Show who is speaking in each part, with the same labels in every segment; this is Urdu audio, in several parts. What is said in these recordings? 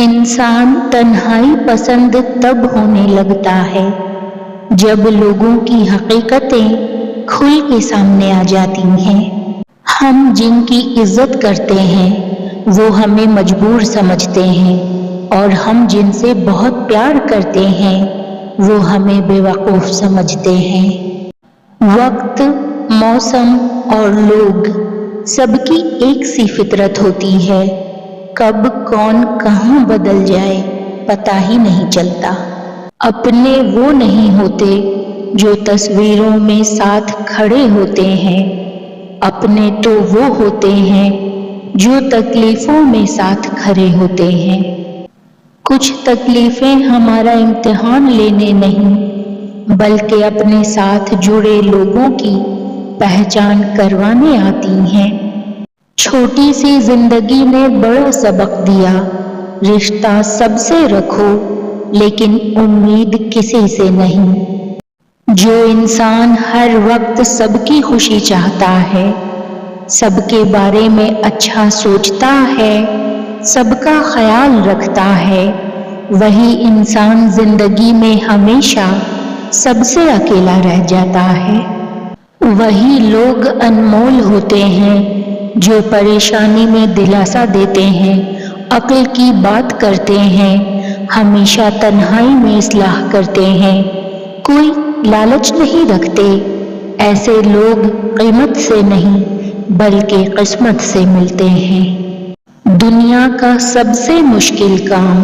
Speaker 1: انسان تنہائی پسند تب ہونے لگتا ہے جب لوگوں کی حقیقتیں کھل کے سامنے آ جاتی ہیں۔ ہم جن کی عزت کرتے ہیں وہ ہمیں مجبور سمجھتے ہیں، اور ہم جن سے بہت پیار کرتے ہیں وہ ہمیں بے وقوف سمجھتے ہیں۔ وقت، موسم اور لوگ سب کی ایک سی فطرت ہوتی ہے، کب کون کہاں بدل جائے پتہ ہی نہیں چلتا۔ اپنے وہ نہیں ہوتے جو تصویروں میں ساتھ کھڑے ہوتے ہیں، اپنے تو وہ ہوتے ہیں جو تکلیفوں میں ساتھ کھڑے ہوتے ہیں۔ کچھ تکلیفیں ہمارا امتحان لینے نہیں بلکہ اپنے ساتھ جڑے لوگوں کی پہچان کروانے آتی ہیں۔ چھوٹی سی زندگی نے بڑا سبق دیا، رشتہ سب سے رکھو لیکن امید کسی سے نہیں۔ جو انسان ہر وقت سب کی خوشی چاہتا ہے، سب کے بارے میں اچھا سوچتا ہے، سب کا خیال رکھتا ہے، وہی انسان زندگی میں ہمیشہ سب سے اکیلا رہ جاتا ہے۔ وہی لوگ انمول ہوتے ہیں جو پریشانی میں دلاسا دیتے ہیں، عقل کی بات کرتے ہیں، ہمیشہ تنہائی میں اصلاح کرتے ہیں، کوئی لالچ نہیں رکھتے۔ ایسے لوگ قیمت سے نہیں بلکہ قسمت سے ملتے ہیں۔ دنیا کا سب سے مشکل کام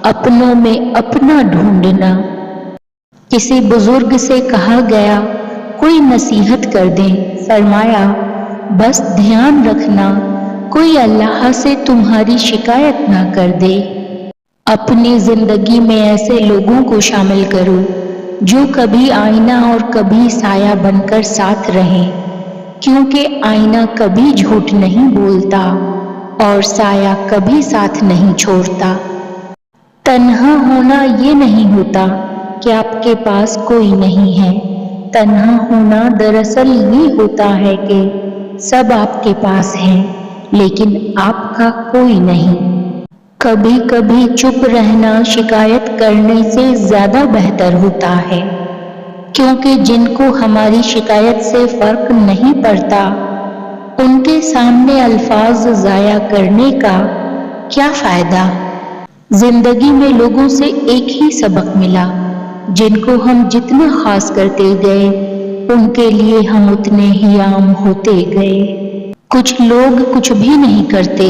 Speaker 1: اپنوں میں اپنا ڈھونڈنا۔ کسی بزرگ سے کہا گیا، کوئی نصیحت کر دیں، فرمایا، بس دھیان رکھنا کوئی اللہ سے تمہاری شکایت نہ کر دے۔ اپنی زندگی میں ایسے لوگوں کو شامل کرو جو کبھی آئینہ اور کبھی سایہ بن کر ساتھ رہیں، کیونکہ آئینہ کبھی جھوٹ نہیں بولتا اور سایہ کبھی ساتھ نہیں چھوڑتا۔ تنہا ہونا یہ نہیں ہوتا کہ آپ کے پاس کوئی نہیں ہے، تنہا ہونا دراصل یہ ہوتا ہے کہ سب آپ کے پاس ہیں لیکن آپ کا کوئی نہیں۔ کبھی کبھی چپ رہنا شکایت کرنے سے زیادہ بہتر ہوتا ہے، کیونکہ جن کو ہماری شکایت سے فرق نہیں پڑتا ان کے سامنے الفاظ ضائع کرنے کا کیا فائدہ۔ زندگی میں لوگوں سے ایک ہی سبق ملا، جن کو ہم جتنا خاص کرتے گئے ان کے لیے ہم اتنے ہی عام ہوتے گئے۔ کچھ لوگ کچھ بھی نہیں کرتے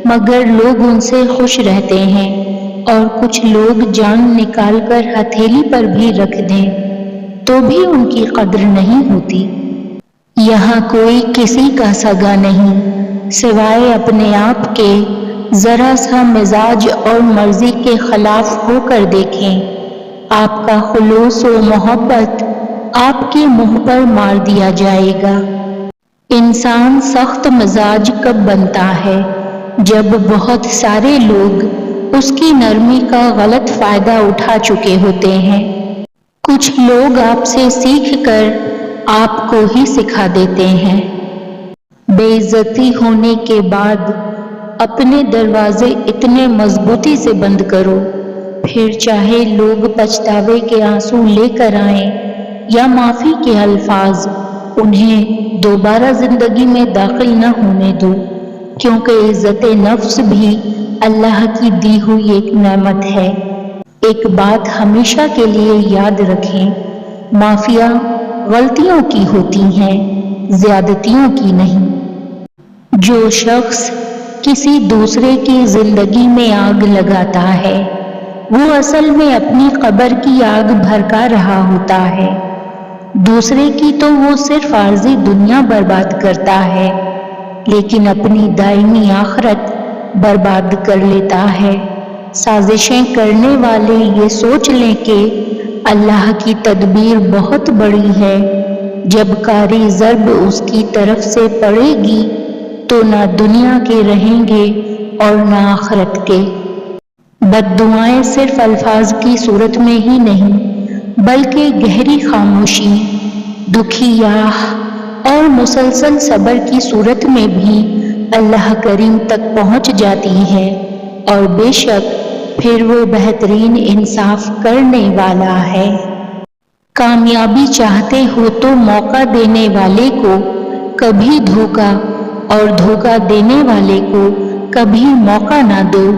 Speaker 1: مگر لوگ ان سے خوش رہتے ہیں، اور کچھ لوگ جان نکال کر ہتھیلی پر بھی رکھ دیں تو بھی ان کی قدر نہیں ہوتی۔ یہاں کوئی کسی کا سگا نہیں سوائے اپنے آپ کے، ذرا سا مزاج اور مرضی کے خلاف ہو کر دیکھیں، آپ کا خلوص و محبت آپ کے منہ پر مار دیا جائے گا۔ انسان سخت مزاج کب بنتا ہے؟ جب بہت سارے لوگ اس کی نرمی کا غلط فائدہ اٹھا چکے ہوتے ہیں۔ کچھ لوگ آپ سے سیکھ کر آپ کو ہی سکھا دیتے ہیں۔ بے عزتی ہونے کے بعد اپنے دروازے اتنے مضبوطی سے بند کرو، پھر چاہے لوگ پچھتاوے کے آنسو لے کر آئیں یا معافی کے الفاظ، انہیں دوبارہ زندگی میں داخل نہ ہونے دو، کیونکہ عزت نفس بھی اللہ کی دی ہوئی ایک نعمت ہے۔ ایک بات ہمیشہ کے لیے یاد رکھیں، معافیاں غلطیوں کی ہوتی ہیں، زیادتیوں کی نہیں۔ جو شخص کسی دوسرے کی زندگی میں آگ لگاتا ہے وہ اصل میں اپنی قبر کی آگ بھڑکا رہا ہوتا ہے، دوسرے کی تو وہ صرف عارضی دنیا برباد کرتا ہے لیکن اپنی دائمی آخرت برباد کر لیتا ہے۔ سازشیں کرنے والے یہ سوچ لیں کہ اللہ کی تدبیر بہت بڑی ہے، جب کاری ضرب اس کی طرف سے پڑے گی تو نہ دنیا کے رہیں گے اور نہ آخرت کے۔ بد دعائیں صرف الفاظ کی صورت میں ہی نہیں بلکہ گہری خاموشی، دکھی آہ اور مسلسل صبر کی صورت میں بھی اللہ کریم تک پہنچ جاتی ہے، اور بے شک پھر وہ بہترین انصاف کرنے والا ہے۔ کامیابی چاہتے ہو تو موقع دینے والے کو کبھی دھوکا اور دھوکا دینے والے کو کبھی موقع نہ دو۔